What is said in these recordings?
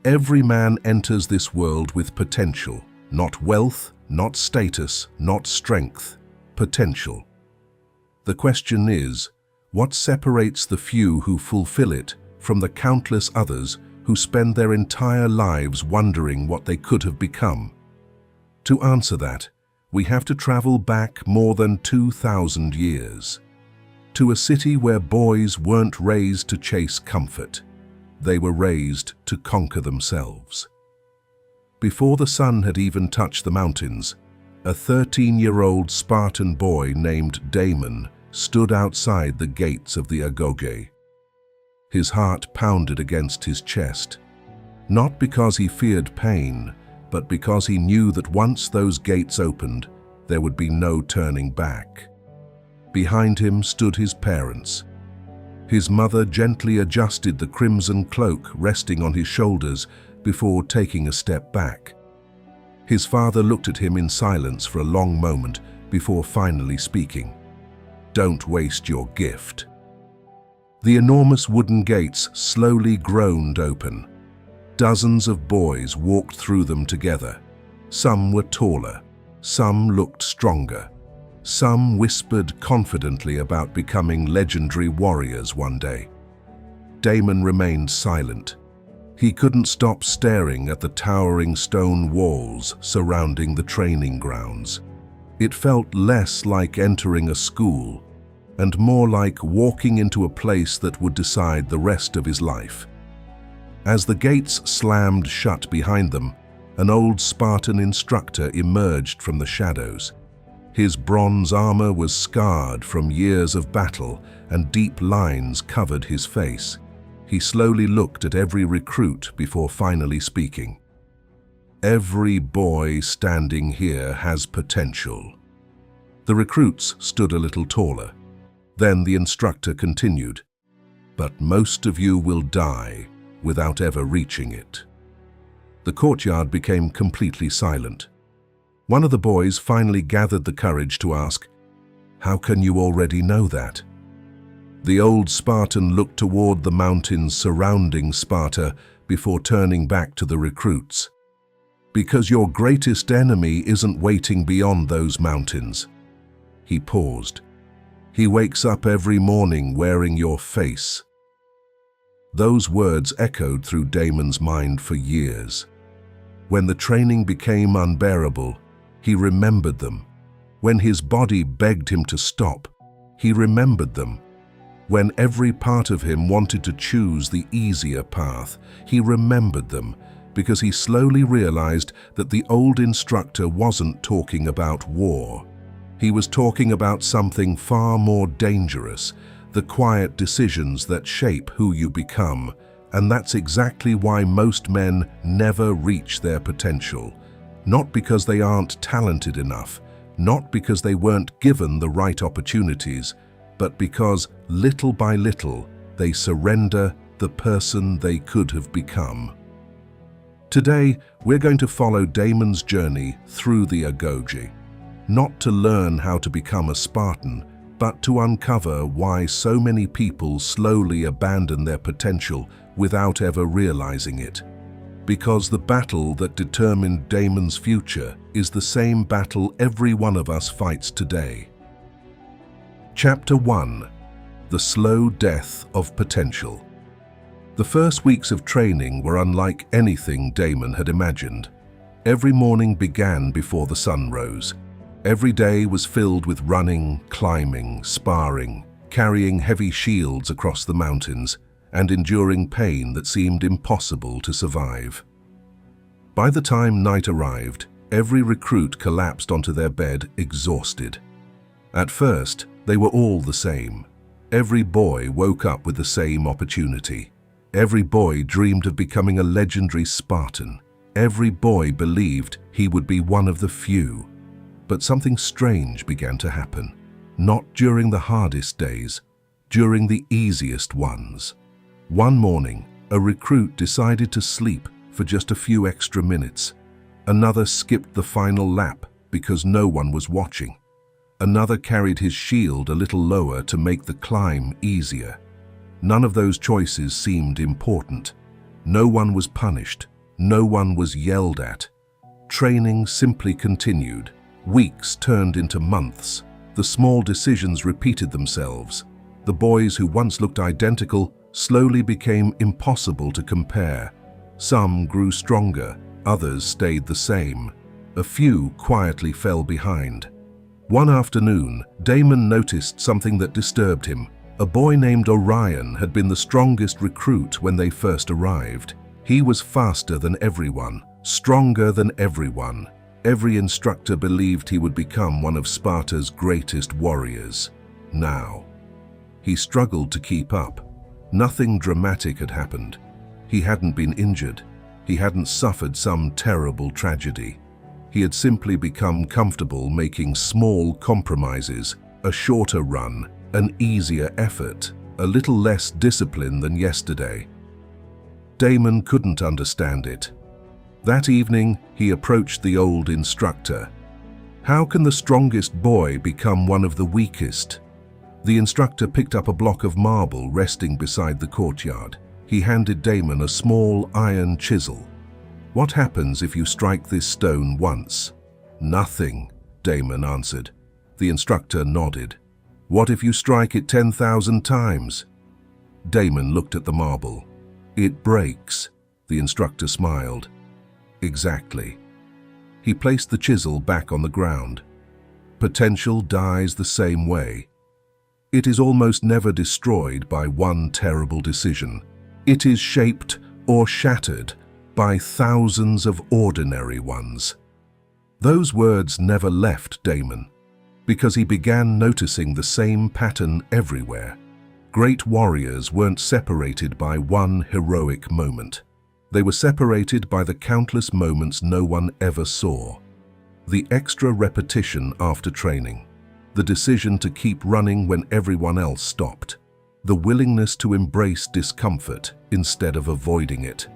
Every man enters this world with potential, not wealth, not status, not strength, potential. The question is, what separates the few who fulfill it from the countless others who spend their entire lives wondering what they could have become? To answer that, we have to travel back more than 2,000 years, to a city where boys weren't raised to chase comfort. They were raised to conquer themselves. Before the sun had even touched the mountains, a 13-year-old Spartan boy named Damon stood outside the gates of the Agoge. His heart pounded against his chest, not because he feared pain, but because he knew that once those gates opened, there would be no turning back. Behind him stood his parents. His mother gently adjusted the crimson cloak resting on his shoulders before taking a step back. His father looked at him in silence for a long moment before finally speaking. "Don't waste your gift." The enormous wooden gates slowly groaned open. Dozens of boys walked through them together. Some were taller, some looked stronger, some whispered confidently about becoming legendary warriors one day. Damon remained silent. He couldn't stop staring at the towering stone walls surrounding the training grounds. It felt less like entering a school and more like walking into a place that would decide the rest of his life. As the gates slammed shut behind them, an old Spartan instructor emerged from the shadows. His bronze armor was scarred from years of battle, and deep lines covered his face. He slowly looked at every recruit before finally speaking. "Every boy standing here has potential." The recruits stood a little taller. Then the instructor continued, "But most of you will die without ever reaching it." The courtyard became completely silent. One of the boys finally gathered the courage to ask, "How can you already know that?" The old Spartan looked toward the mountains surrounding Sparta before turning back to the recruits. "Because your greatest enemy isn't waiting beyond those mountains." He paused. "He wakes up every morning wearing your face." Those words echoed through Damon's mind for years. When the training became unbearable, he remembered them. When his body begged him to stop, he remembered them. When every part of him wanted to choose the easier path, he remembered them, because he slowly realized that the old instructor wasn't talking about war. He was talking about something far more dangerous, the quiet decisions that shape who you become. And that's exactly why most men never reach their potential. Not because they aren't talented enough, not because they weren't given the right opportunities, but because, little by little, they surrender the person they could have become. Today, we're going to follow Damon's journey through the Agoge, not to learn how to become a Spartan, but to uncover why so many people slowly abandon their potential without ever realizing it. Because the battle that determined Damon's future is the same battle every one of us fights today. Chapter 1. The Slow Death of Potential. The first weeks of training were unlike anything Damon had imagined. Every morning began before the sun rose. Every day was filled with running, climbing, sparring, carrying heavy shields across the mountains, and enduring pain that seemed impossible to survive. By the time night arrived, every recruit collapsed onto their bed exhausted. At first, they were all the same. Every boy woke up with the same opportunity. Every boy dreamed of becoming a legendary Spartan. Every boy believed he would be one of the few. But something strange began to happen. Not during the hardest days, during the easiest ones. One morning, a recruit decided to sleep for just a few extra minutes. Another skipped the final lap because no one was watching. Another carried his shield a little lower to make the climb easier. None of those choices seemed important. No one was punished, No one was yelled at. Training simply continued. Weeks turned into months. The small decisions repeated themselves. The boys who once looked identical slowly became impossible to compare. Some grew stronger, others stayed the same. A few quietly fell behind. One afternoon, Damon noticed something that disturbed him. A boy named Orion had been the strongest recruit when they first arrived. He was faster than everyone, stronger than everyone. Every instructor believed he would become one of Sparta's greatest warriors. Now, he struggled to keep up. Nothing dramatic had happened. He hadn't been injured. He hadn't suffered some terrible tragedy. He had simply become comfortable making small compromises, a shorter run, an easier effort, a little less discipline than yesterday. Damon couldn't understand it. That evening, he approached the old instructor. How can the strongest boy become one of the weakest? The instructor picked up a block of marble resting beside the courtyard. He handed Damon a small iron chisel. What happens if you strike this stone once? Nothing, Damon answered. The instructor nodded. What if you strike it 10,000 times? Damon looked at the marble. It breaks, the instructor smiled. Exactly. He placed the chisel back on the ground. Potential dies the same way. It is almost never destroyed by one terrible decision. It is shaped or shattered by thousands of ordinary ones. Those words never left Damon, because he began noticing the same pattern everywhere. Great warriors weren't separated by one heroic moment. They were separated by the countless moments no one ever saw. The extra repetition after training, the decision to keep running when everyone else stopped, the willingness to embrace discomfort instead of avoiding it.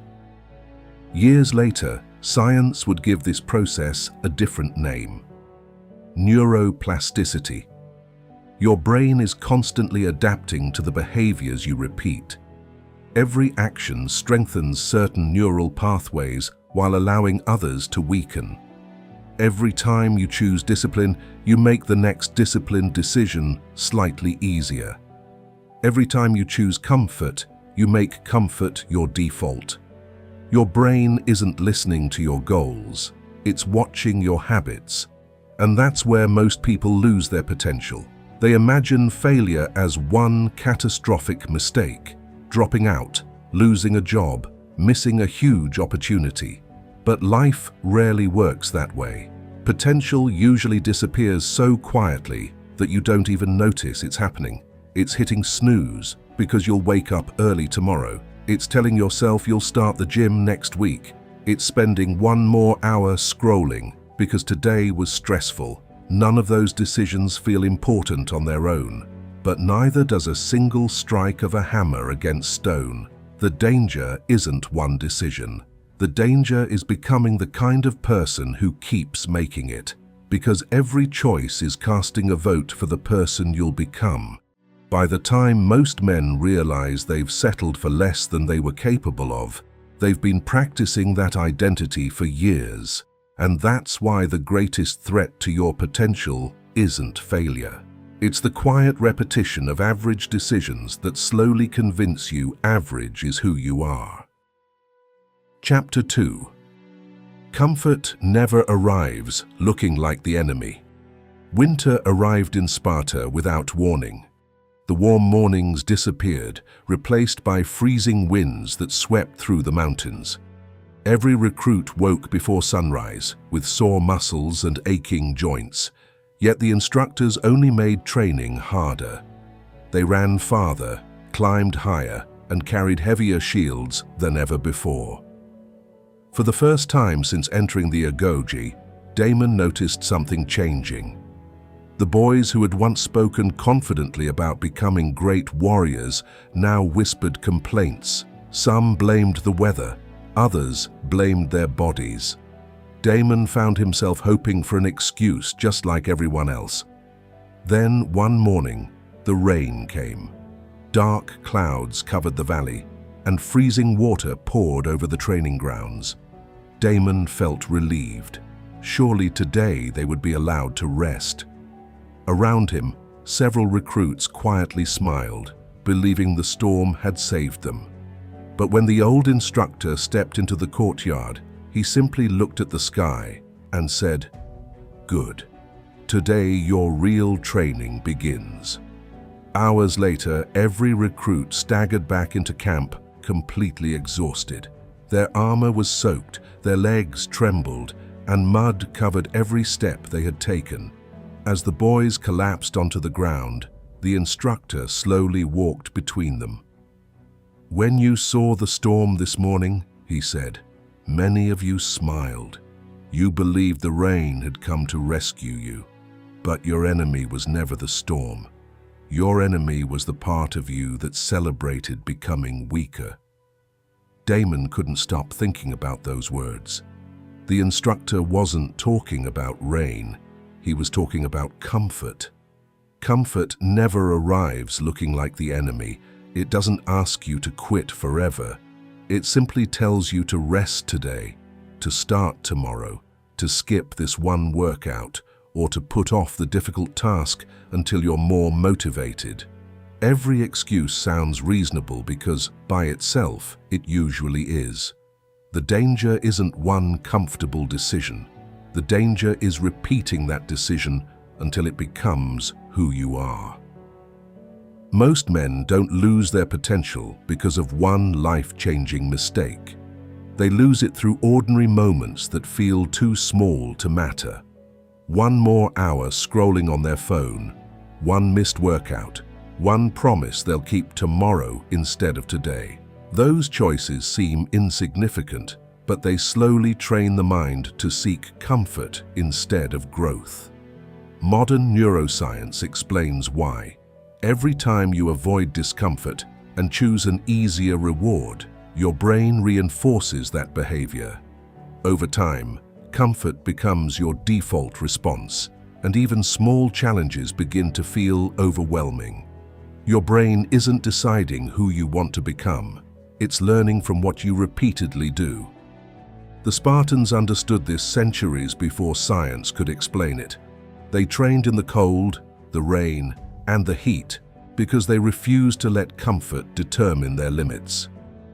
Years later, science would give this process a different name: neuroplasticity. Your brain is constantly adapting to the behaviors you repeat. Every action strengthens certain neural pathways while allowing others to weaken. Every time you choose discipline, you make the next disciplined decision slightly easier. Every time you choose comfort, you make comfort your default. Your brain isn't listening to your goals, it's watching your habits. And that's where most people lose their potential. They imagine failure as one catastrophic mistake, dropping out, losing a job, missing a huge opportunity. But life rarely works that way. Potential usually disappears so quietly that you don't even notice it's happening. It's hitting snooze because you'll wake up early tomorrow. It's telling yourself you'll start the gym next week. It's spending one more hour scrolling because today was stressful. None of those decisions feel important on their own, but neither does a single strike of a hammer against stone. The danger isn't one decision. The danger is becoming the kind of person who keeps making it, because every choice is casting a vote for the person you'll become. By the time most men realize they've settled for less than they were capable of, they've been practicing that identity for years. And that's why the greatest threat to your potential isn't failure. It's the quiet repetition of average decisions that slowly convince you average is who you are. Chapter 2. Comfort never arrives looking like the enemy. Winter arrived in Sparta without warning. The warm mornings disappeared, replaced by freezing winds that swept through the mountains. Every recruit woke before sunrise, with sore muscles and aching joints, yet the instructors only made training harder. They ran farther, climbed higher, and carried heavier shields than ever before. For the first time since entering the Agoge, Damon noticed something changing. The boys who had once spoken confidently about becoming great warriors now whispered complaints. Some blamed the weather. Others blamed their bodies. Damon found himself hoping for an excuse just like everyone else. Then, one morning, the rain came. Dark clouds covered the valley, and freezing water poured over the training grounds. Damon felt relieved. Surely today they would be allowed to rest. Around him, several recruits quietly smiled, believing the storm had saved them. But when the old instructor stepped into the courtyard, he simply looked at the sky and said, "Good. Today your real training begins." Hours later, every recruit staggered back into camp, completely exhausted. Their armor was soaked, their legs trembled, and mud covered every step they had taken. As the boys collapsed onto the ground, the instructor slowly walked between them. "When you saw the storm this morning," he said, "many of you smiled. You believed the rain had come to rescue you. But your enemy was never the storm. Your enemy was the part of you that celebrated becoming weaker." Damon couldn't stop thinking about those words. The instructor wasn't talking about rain. He was talking about comfort. Comfort never arrives looking like the enemy. It doesn't ask you to quit forever. It simply tells you to rest today, to start tomorrow, to skip this one workout, or to put off the difficult task until you're more motivated. Every excuse sounds reasonable because, by itself, it usually is. The danger isn't one comfortable decision. The danger is repeating that decision until it becomes who you are. Most men don't lose their potential because of one life-changing mistake. They lose it through ordinary moments that feel too small to matter. One more hour scrolling on their phone, one missed workout, one promise they'll keep tomorrow instead of today. Those choices seem insignificant, but they slowly train the mind to seek comfort instead of growth. Modern neuroscience explains why. Every time you avoid discomfort and choose an easier reward, your brain reinforces that behavior. Over time, comfort becomes your default response, and even small challenges begin to feel overwhelming. Your brain isn't deciding who you want to become. It's learning from what you repeatedly do. The Spartans understood this centuries before science could explain it. They trained in the cold, the rain, and the heat because they refused to let comfort determine their limits.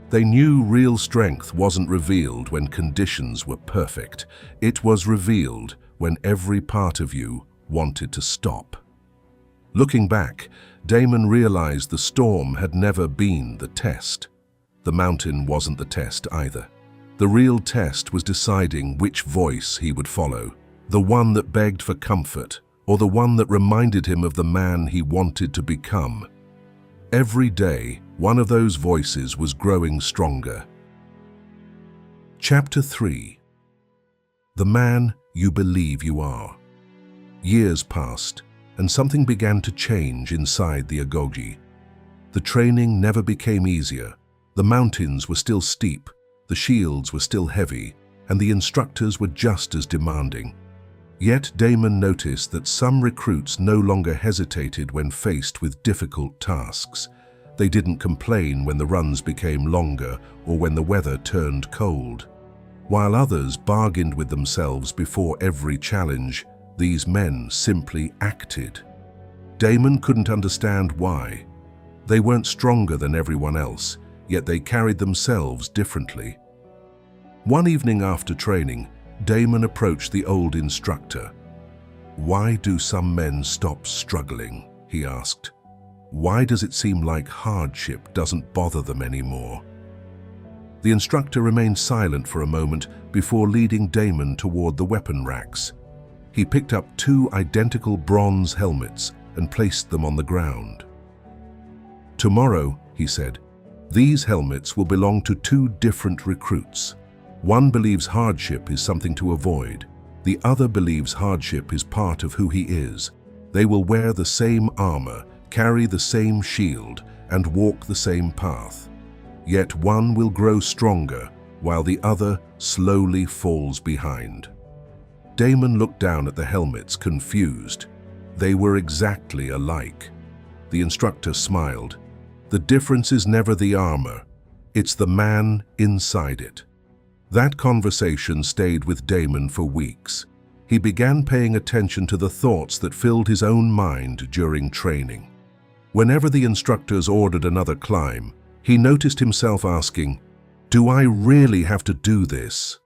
They knew real strength wasn't revealed when conditions were perfect. It was revealed when every part of you wanted to stop. Looking back, Damon realized the storm had never been the test. The mountain wasn't the test either. The real test was deciding which voice he would follow, the one that begged for comfort or the one that reminded him of the man he wanted to become. Every day, one of those voices was growing stronger. Chapter 3. The Man You Believe You Are. Years passed, and something began to change inside the Agoge. The training never became easier. The mountains were still steep, the shields were still heavy, and the instructors were just as demanding. Yet Damon noticed that some recruits no longer hesitated when faced with difficult tasks. They didn't complain when the runs became longer or when the weather turned cold. While others bargained with themselves before every challenge, these men simply acted. Damon couldn't understand why. They weren't stronger than everyone else, yet they carried themselves differently. One evening after training, Damon approached the old instructor. "Why do some men stop struggling?" he asked. "Why does it seem like hardship doesn't bother them anymore?" The instructor remained silent for a moment before leading Damon toward the weapon racks. He picked up 2 identical bronze helmets and placed them on the ground. "Tomorrow," he said, "these helmets will belong to 2 different recruits. One believes hardship is something to avoid. The other believes hardship is part of who he is. They will wear the same armor, carry the same shield, and walk the same path. Yet one will grow stronger, while the other slowly falls behind." Damon looked down at the helmets, confused. They were exactly alike. The instructor smiled. "The difference is never the armor. It's the man inside it." That conversation stayed with Damon for weeks. He began paying attention to the thoughts that filled his own mind during training. Whenever the instructors ordered another climb, he noticed himself asking, "Do I really have to do this?"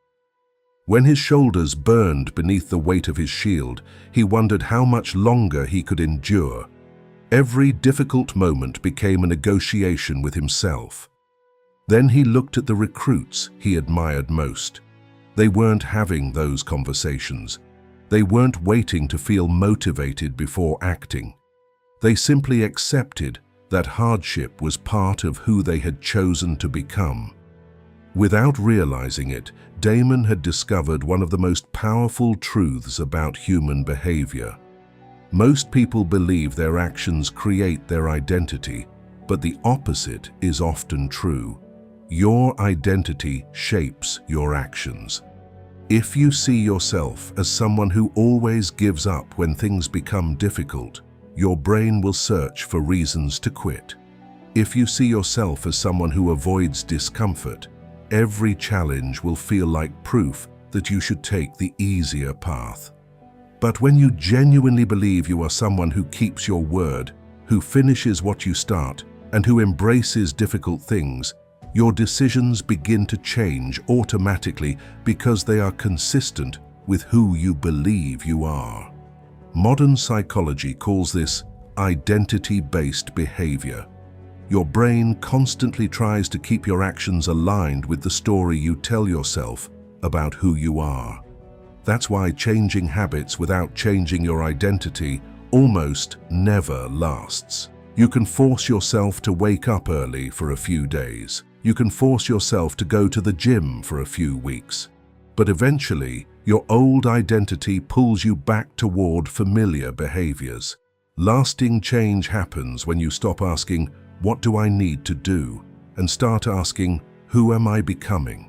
When his shoulders burned beneath the weight of his shield, he wondered how much longer he could endure. Every difficult moment became a negotiation with himself. Then he looked at the recruits he admired most. They weren't having those conversations. They weren't waiting to feel motivated before acting. They simply accepted that hardship was part of who they had chosen to become. Without realizing it, Damon had discovered one of the most powerful truths about human behavior. Most people believe their actions create their identity, but the opposite is often true. Your identity shapes your actions. If you see yourself as someone who always gives up when things become difficult, your brain will search for reasons to quit. If you see yourself as someone who avoids discomfort, every challenge will feel like proof that you should take the easier path. But when you genuinely believe you are someone who keeps your word, who finishes what you start, and who embraces difficult things, your decisions begin to change automatically because they are consistent with who you believe you are. Modern psychology calls this identity-based behavior. Your brain constantly tries to keep your actions aligned with the story you tell yourself about who you are. That's why changing habits without changing your identity almost never lasts. You can force yourself to wake up early for a few days. You can force yourself to go to the gym for a few weeks. But eventually, your old identity pulls you back toward familiar behaviors. Lasting change happens when you stop asking, "What do I need to do?" and start asking, "Who am I becoming?"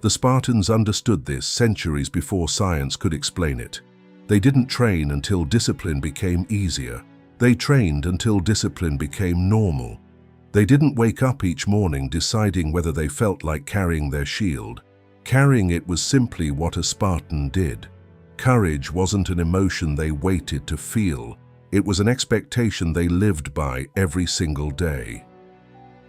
The Spartans understood this centuries before science could explain it. They didn't train until discipline became easier. They trained until discipline became normal. They didn't wake up each morning deciding whether they felt like carrying their shield. Carrying it was simply what a Spartan did. Courage wasn't an emotion they waited to feel. It was an expectation they lived by every single day.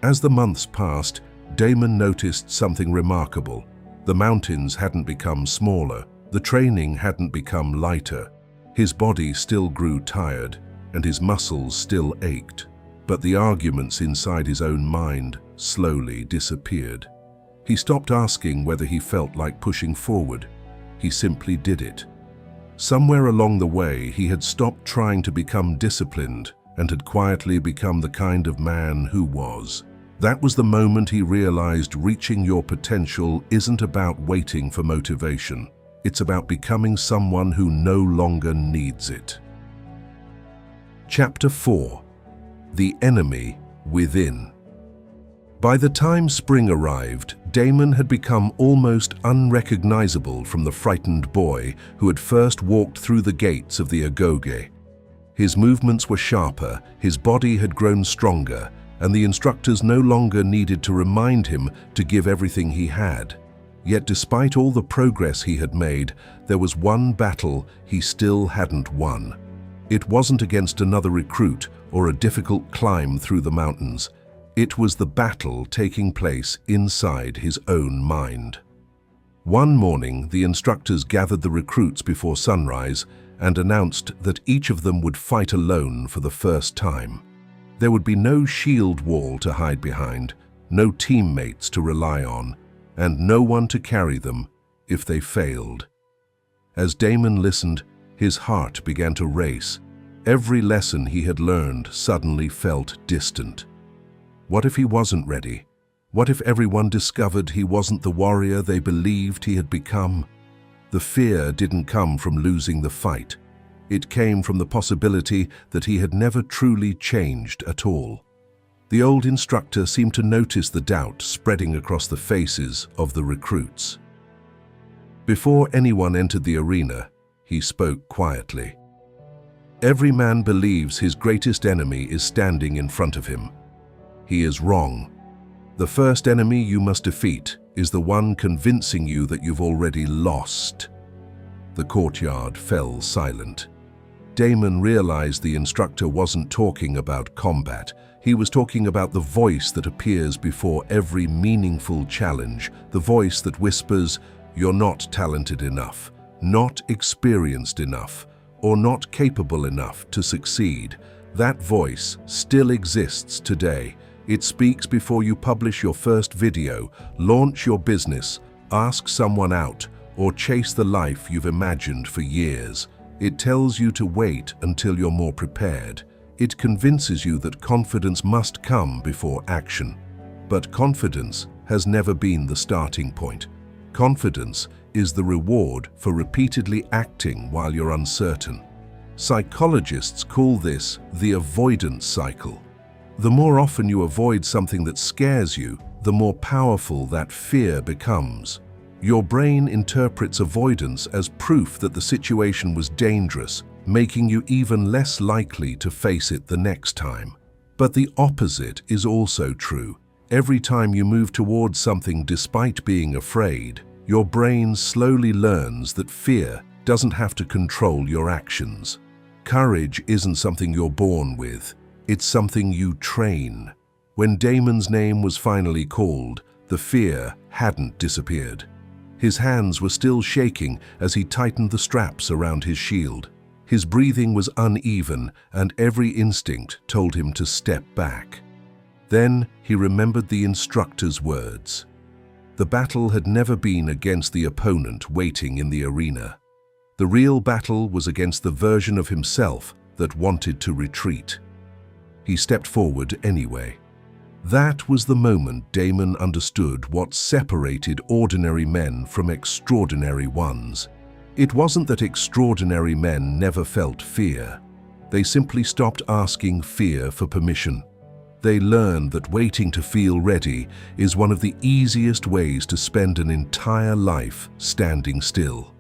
As the months passed, Damon noticed something remarkable. The mountains hadn't become smaller. The training hadn't become lighter. His body still grew tired, and his muscles still ached. But the arguments inside his own mind slowly disappeared. He stopped asking whether he felt like pushing forward. He simply did it. Somewhere along the way, he had stopped trying to become disciplined and had quietly become the kind of man who was. That was the moment he realized reaching your potential isn't about waiting for motivation. It's about becoming someone who no longer needs it. Chapter 4. The Enemy Within. By the time spring arrived, Damon had become almost unrecognizable from the frightened boy who had first walked through the gates of the Agoge. His movements were sharper, his body had grown stronger, and the instructors no longer needed to remind him to give everything he had. Yet despite all the progress he had made, there was one battle he still hadn't won. It wasn't against another recruit or a difficult climb through the mountains. It was the battle taking place inside his own mind. One morning, the instructors gathered the recruits before sunrise and announced that each of them would fight alone for the first time. There would be no shield wall to hide behind, no teammates to rely on, and no one to carry them if they failed. As Damon listened, his heart began to race. Every lesson he had learned suddenly felt distant. What if he wasn't ready? What if everyone discovered he wasn't the warrior they believed he had become? The fear didn't come from losing the fight. It came from the possibility that he had never truly changed at all. The old instructor seemed to notice the doubt spreading across the faces of the recruits. Before anyone entered the arena, he spoke quietly. Every man believes his greatest enemy is standing in front of him. He is wrong. The first enemy you must defeat is the one convincing you that you've already lost. The courtyard fell silent. Damon realized the instructor wasn't talking about combat. He was talking about the voice that appears before every meaningful challenge, the voice that whispers, "You're not talented enough, not experienced enough, or not capable enough to succeed." That voice still exists today. It speaks before you publish your first video, launch your business, ask someone out, or chase the life you've imagined for years. It tells you to wait until you're more prepared. It convinces you that confidence must come before action. But confidence has never been the starting point. Confidence is the reward for repeatedly acting while you're uncertain. Psychologists call this the avoidance cycle. The more often you avoid something that scares you, the more powerful that fear becomes. Your brain interprets avoidance as proof that the situation was dangerous, making you even less likely to face it the next time. But the opposite is also true. Every time you move towards something despite being afraid, your brain slowly learns that fear doesn't have to control your actions. Courage isn't something you're born with, it's something you train. When Damon's name was finally called, the fear hadn't disappeared. His hands were still shaking as he tightened the straps around his shield. His breathing was uneven, and every instinct told him to step back. Then he remembered the instructor's words. The battle had never been against the opponent waiting in the arena. The real battle was against the version of himself that wanted to retreat. He stepped forward anyway. That was the moment Damon understood what separated ordinary men from extraordinary ones. It wasn't that extraordinary men never felt fear. They simply stopped asking fear for permission. They learned that waiting to feel ready is one of the easiest ways to spend an entire life standing still.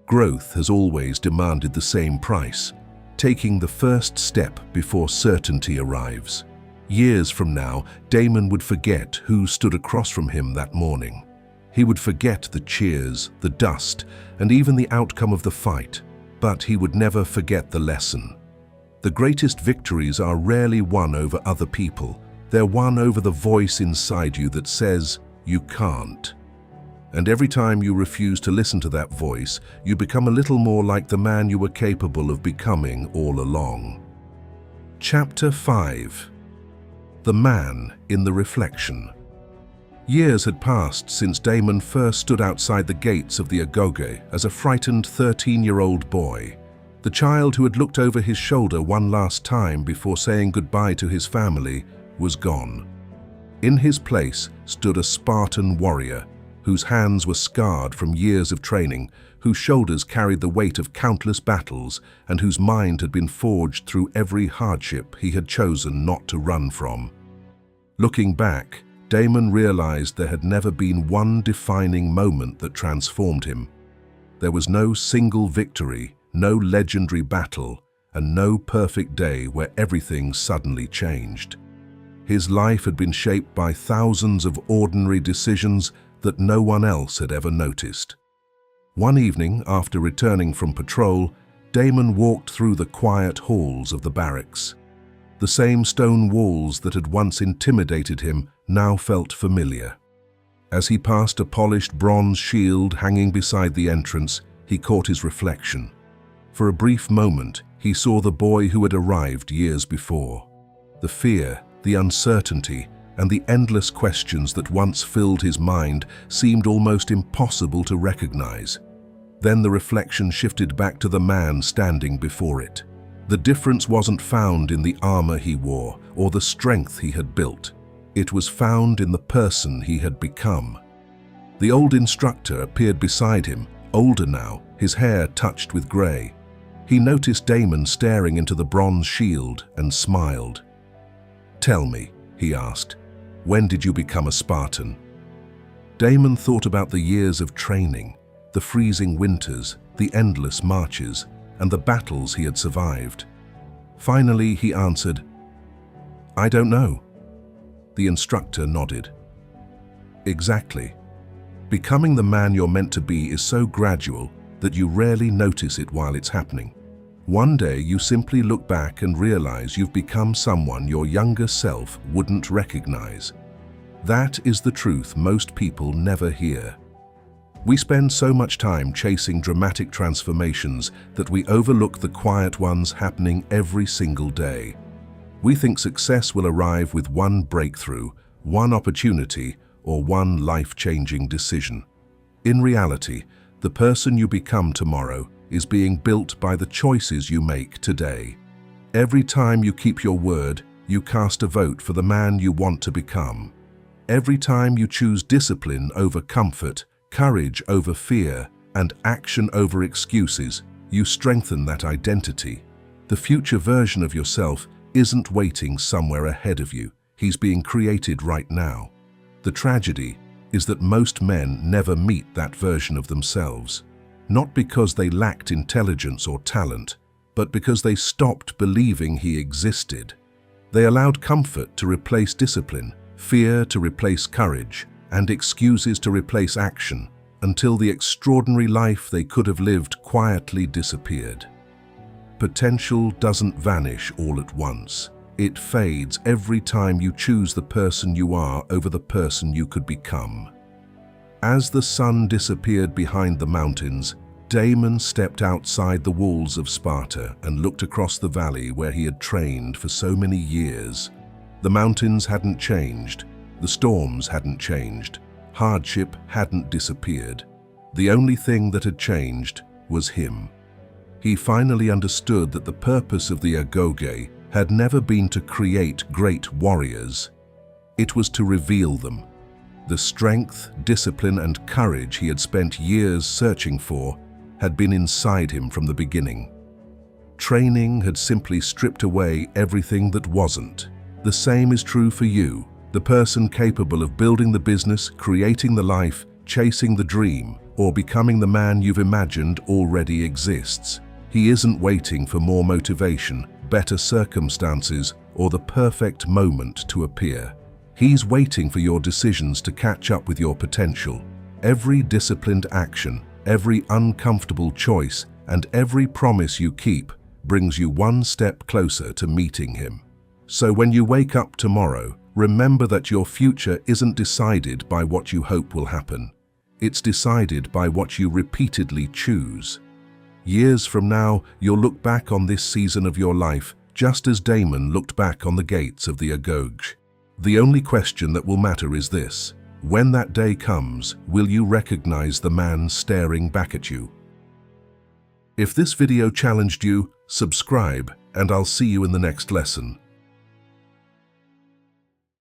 Growth has always demanded the same price, taking the first step before certainty arrives. Years from now, Damon would forget who stood across from him that morning. He would forget the cheers, the dust, and even the outcome of the fight, but he would never forget the lesson. The greatest victories are rarely won over other people. They're won over the voice inside you that says, "You can't." And every time you refuse to listen to that voice, you become a little more like the man you were capable of becoming all along. Chapter 5. The Man in the Reflection. Years had passed since Damon first stood outside the gates of the Agoge as a frightened 13-year-old boy. The child who had looked over his shoulder one last time before saying goodbye to his family was gone. In his place stood a Spartan warrior, whose hands were scarred from years of training, whose shoulders carried the weight of countless battles, and whose mind had been forged through every hardship he had chosen not to run from. Looking back, Damon realized there had never been one defining moment that transformed him. There was no single victory, no legendary battle, and no perfect day where everything suddenly changed. His life had been shaped by thousands of ordinary decisions that no one else had ever noticed. One evening, after returning from patrol, Damon walked through the quiet halls of the barracks. The same stone walls that had once intimidated him now felt familiar. As he passed a polished bronze shield hanging beside the entrance, he caught his reflection. For a brief moment, he saw the boy who had arrived years before. The fear, the uncertainty, and the endless questions that once filled his mind seemed almost impossible to recognize. Then the reflection shifted back to the man standing before it. The difference wasn't found in the armor he wore or the strength he had built. It was found in the person he had become. The old instructor appeared beside him, older now, his hair touched with gray. He noticed Damon staring into the bronze shield and smiled. "Tell me," he asked, "when did you become a Spartan?" Damon thought about the years of training, the freezing winters, the endless marches, and the battles he had survived. Finally, he answered, "I don't know." The instructor nodded. Exactly. Becoming the man you're meant to be is so gradual that you rarely notice it while it's happening. One day you simply look back and realize you've become someone your younger self wouldn't recognize. That is the truth most people never hear. We spend so much time chasing dramatic transformations that we overlook the quiet ones happening every single day. We think success will arrive with one breakthrough, one opportunity, or one life-changing decision. In reality, the person you become tomorrow is being built by the choices you make today. Every time you keep your word, you cast a vote for the man you want to become. Every time you choose discipline over comfort, courage over fear, and action over excuses, you strengthen that identity. The future version of yourself isn't waiting somewhere ahead of you. He's being created right now. The tragedy is that most men never meet that version of themselves, not because they lacked intelligence or talent, but because they stopped believing he existed. They allowed comfort to replace discipline, fear to replace courage, and excuses to replace action, until the extraordinary life they could have lived quietly disappeared. Potential doesn't vanish all at once. It fades every time you choose the person you are over the person you could become. As the sun disappeared behind the mountains, Damon stepped outside the walls of Sparta and looked across the valley where he had trained for so many years. The mountains hadn't changed, the storms hadn't changed, hardship hadn't disappeared. The only thing that had changed was him. He finally understood that the purpose of the Agoge had never been to create great warriors. It was to reveal them. The strength, discipline, and courage he had spent years searching for had been inside him from the beginning. Training had simply stripped away everything that wasn't. The same is true for you. The person capable of building the business, creating the life, chasing the dream, or becoming the man you've imagined already exists. He isn't waiting for more motivation, better circumstances, or the perfect moment to appear. He's waiting for your decisions to catch up with your potential. Every disciplined action, every uncomfortable choice, and every promise you keep brings you one step closer to meeting him. So when you wake up tomorrow, remember that your future isn't decided by what you hope will happen. It's decided by what you repeatedly choose. Years from now, you'll look back on this season of your life just as Damon looked back on the gates of the Agoge. The only question that will matter is this: when that day comes, will you recognize the man staring back at you? If this video challenged you, subscribe, and I'll see you in the next lesson.